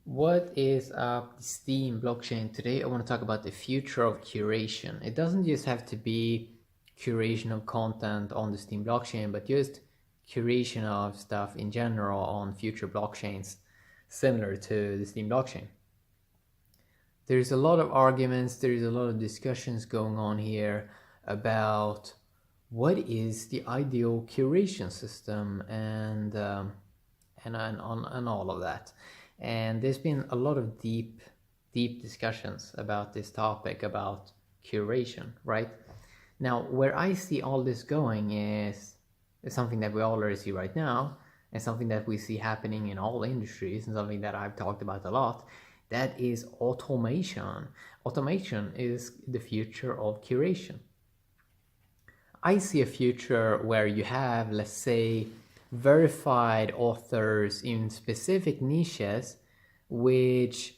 What is up, Steem blockchain? Today I want to talk about the future of curation. It doesn't just have to be curation of content on the Steem blockchain, but just curation of stuff in general on future blockchains similar to the Steem blockchain. There's a lot of arguments, there's a lot of discussions going on here about what is the ideal curation system and all of that. And there's been a lot of deep discussions about this topic, about curation, right? Now, where I see all this going is something that we already see right now, and something that we see happening in all industries, and something that I've talked about a lot. That is automation. Automation is the future of curation. I see a future where you have, let's say, verified authors in specific niches, which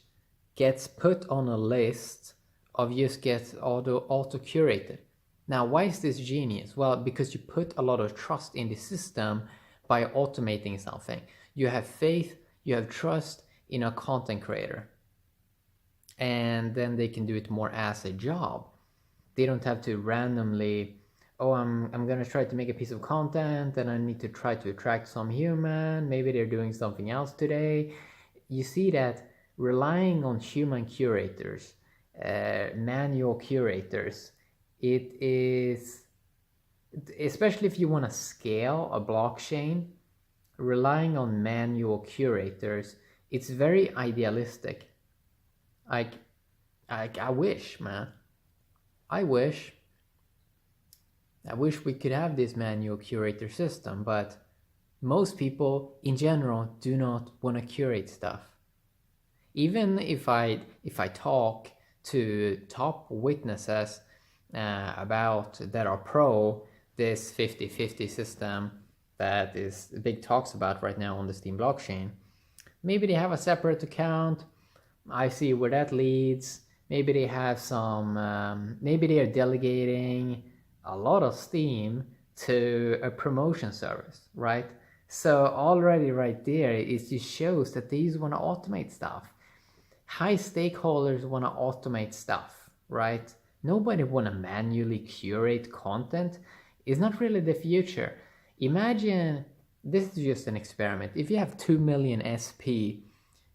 gets put on a list of just gets auto curated. Now, why is this genius? Well, because you put a lot of trust in the system by automating something. You have faith, you have trust in a content creator, and then they can do it more as a job. They don't have to randomly, oh, I'm gonna try to make a piece of content and I need to try to attract some human, maybe they're doing something else today. You see that relying on human curators, manual curators, it is, especially if you want to scale a blockchain, relying on manual curators, it's very idealistic. I wish, man. I wish we could have this manual curator system, but most people in general do not want to curate stuff. Even if I talk to top witnesses about that are pro this 50-50 system that is big talks about right now on the Steem blockchain, maybe they have a separate account. I see where that leads. Maybe they have some, maybe they are delegating a lot of Steem to a promotion service, right? So already right there, it just shows that these want to automate stuff. High stakeholders want to automate stuff, right? Nobody want to manually curate content. It's not really the future. Imagine, this is just an experiment. If you have 2 million SP,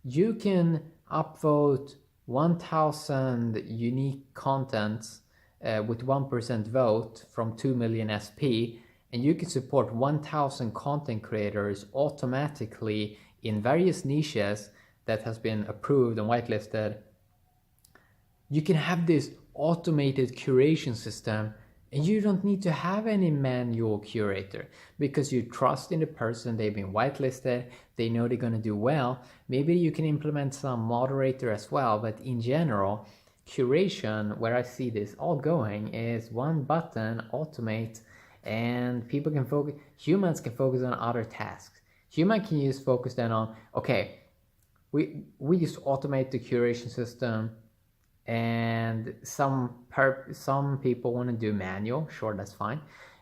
you can upvote 1,000 unique contents with 1% vote from 2 million SP, and you can support 1,000 content creators automatically in various niches that has been approved and whitelisted. You can have this automated curation system, and you don't need to have any manual curator because you trust in the person, they've been whitelisted, they know they're going to do well. Maybe you can implement some moderator as well, but in general, curation, where I see this all going, is one button, automate, and people can focus, humans can focus on other tasks. Human can just focus then on, okay, we just automate the curation system, and some people want to do manual, sure, that's fine.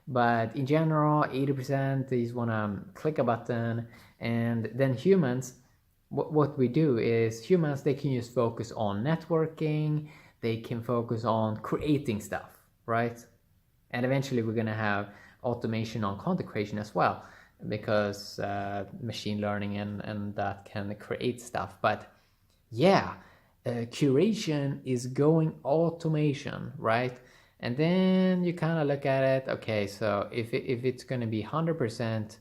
But in general, 80% they just want to click a button, and then humans, what we do is humans, they can just focus on networking, they can focus on creating stuff, right? And eventually we're going to have automation on content creation as well, because machine learning and that can create stuff. But yeah, curation is going automation, right? And then you kind of look at it, okay, so if it's going to be 100%,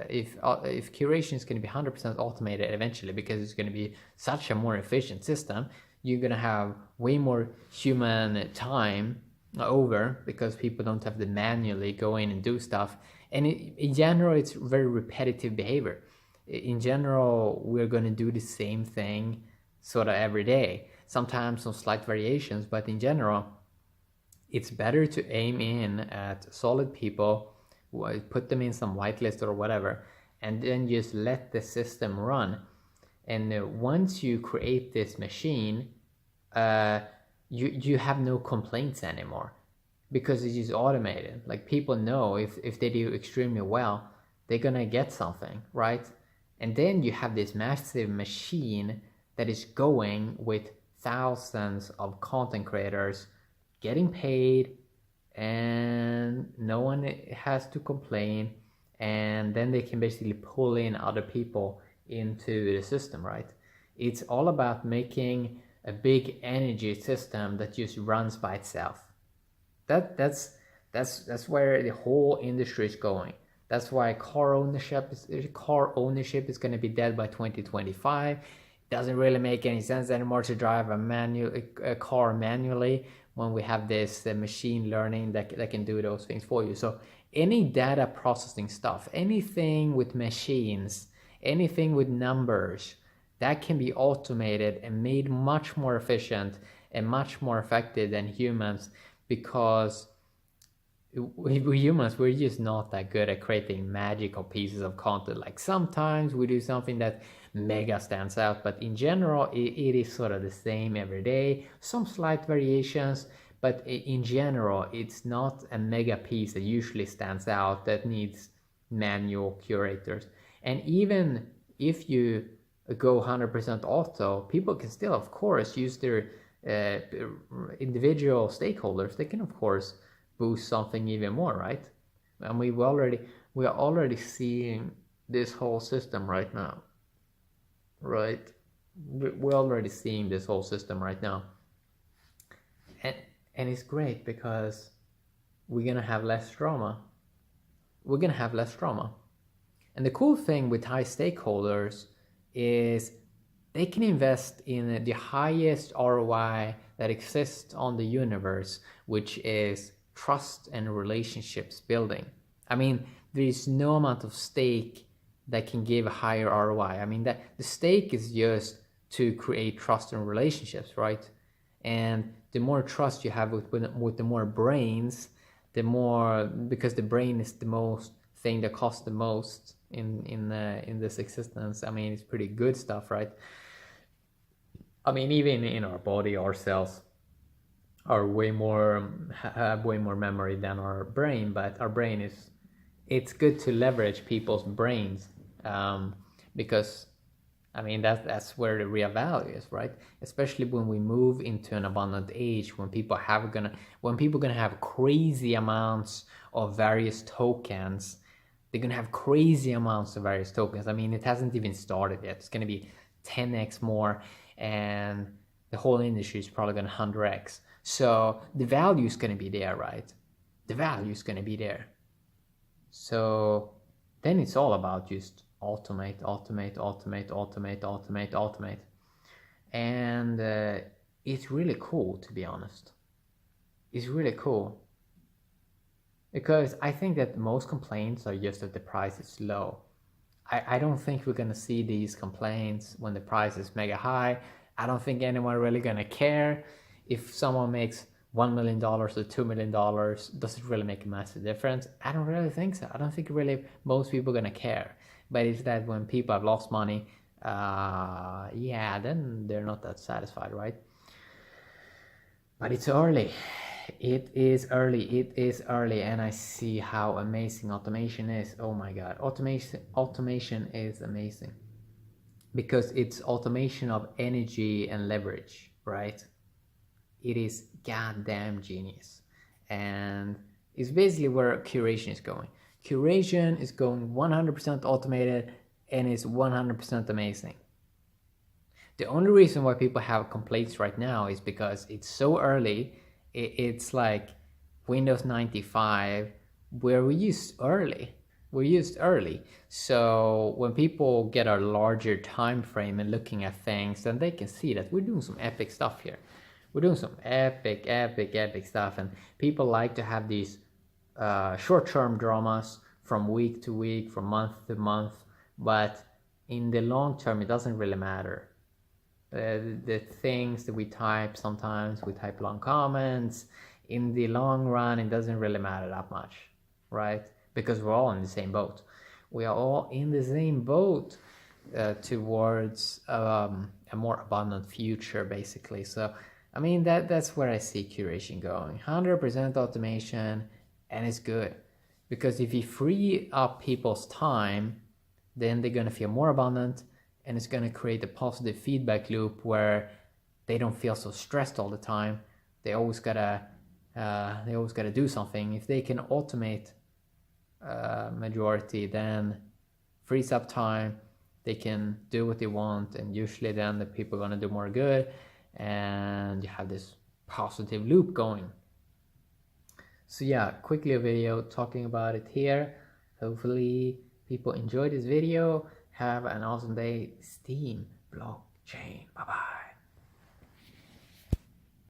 if curation is going to be 100% automated eventually, because it's going to be such a more efficient system, you're going to have way more human time over, because people don't have to manually go in and do stuff. And in general, it's very repetitive behavior. In general, we're going to do the same thing sort of every day, sometimes some slight variations, but in general, it's better to aim in at solid people, put them in some whitelist or whatever, and then just let the system run. And once you create this machine, you have no complaints anymore, because it's just automated. Like, people know if they do extremely well, they're gonna get something, right? And then you have this massive machine that is going with thousands of content creators getting paid, and no one has to complain, and then they can basically pull in other people into the system, right? It's all about making a big energy system that just runs by itself. That's where the whole industry is going. That's why car ownership is going to be dead by 2025. It doesn't really make any sense anymore to drive a car manually when we have this machine learning that can do those things for you. So any data processing stuff, anything with machines, anything with numbers, that can be automated and made much more efficient and much more effective than humans, because we humans, we're just not that good at creating magical pieces of content. Like sometimes we do something that mega stands out, but in general it is sort of the same every day, some slight variations, but in general it's not a mega piece that usually stands out that needs manual curators. And even if you go 100% auto, people can still of course use their individual stakeholders. They can of course boost something even more, right? And we are already seeing this whole system right now, right? We're already seeing this whole system right now, and it's great because we're gonna have less drama. And the cool thing with high stakeholders is they can invest in the highest ROI that exists on the universe, which is trust and relationships building. I mean, there is no amount of stake that can give a higher ROI. I mean, that the stake is just to create trust and relationships, right? And the more trust you have with the more brains, the more, because the brain is the most thing that costs the most in this existence. I mean, it's pretty good stuff, right? I mean, even in our body, our cells are have way more memory than our brain, but our brain it's good to leverage people's brains, because I mean that's where the real value is, right? Especially when we move into an abundant age, when people gonna have crazy amounts of various tokens. They're gonna have crazy amounts of various tokens. I mean, it hasn't even started yet. It's gonna be 10x more, and the whole industry is probably gonna 100x. So the value is gonna be there, right? The value is gonna be there. So then it's all about just automate. And it's really cool, to be honest. It's really cool. Because I think that most complaints are just that the price is low. I don't think we're gonna see these complaints when the price is mega high. I don't think anyone really gonna care if someone makes $1 million or $2 million. Does it really make a massive difference? I don't really think so. I don't think really most people are gonna care. But it's that when people have lost money, yeah, then they're not that satisfied, right? But it's early. It is early, and I see how amazing automation is. Oh my god, automation is amazing, because it's automation of energy and leverage, right? It is goddamn genius, and it's basically where curation is going. Curation is going 100% automated, and it's 100% amazing. The only reason why people have complaints right now is because it's so early. It's like Windows 95, where we used early. So when people get a larger time frame and looking at things, then they can see that we're doing some epic stuff here. We're doing some epic stuff, and people like to have these short-term dramas from week to week, from month to month, but in the long term, it doesn't really matter. The things that we type, sometimes we type long comments. In the long run, it doesn't really matter that much, right? Because we're all in the same boat. We are all in the same boat towards a more abundant future, basically. So, I mean, that's where I see curation going. 100% automation, and it's good. Because if you free up people's time, then they're going to feel more abundant, and it's going to create a positive feedback loop where they don't feel so stressed all the time. They always gotta do something. If they can automate majority, then frees up time. They can do what they want, and usually then the people are gonna do more good, and you have this positive loop going. So yeah, quickly a video talking about it here. Hopefully people enjoy this video. Have an awesome day. Steem blockchain. Bye bye.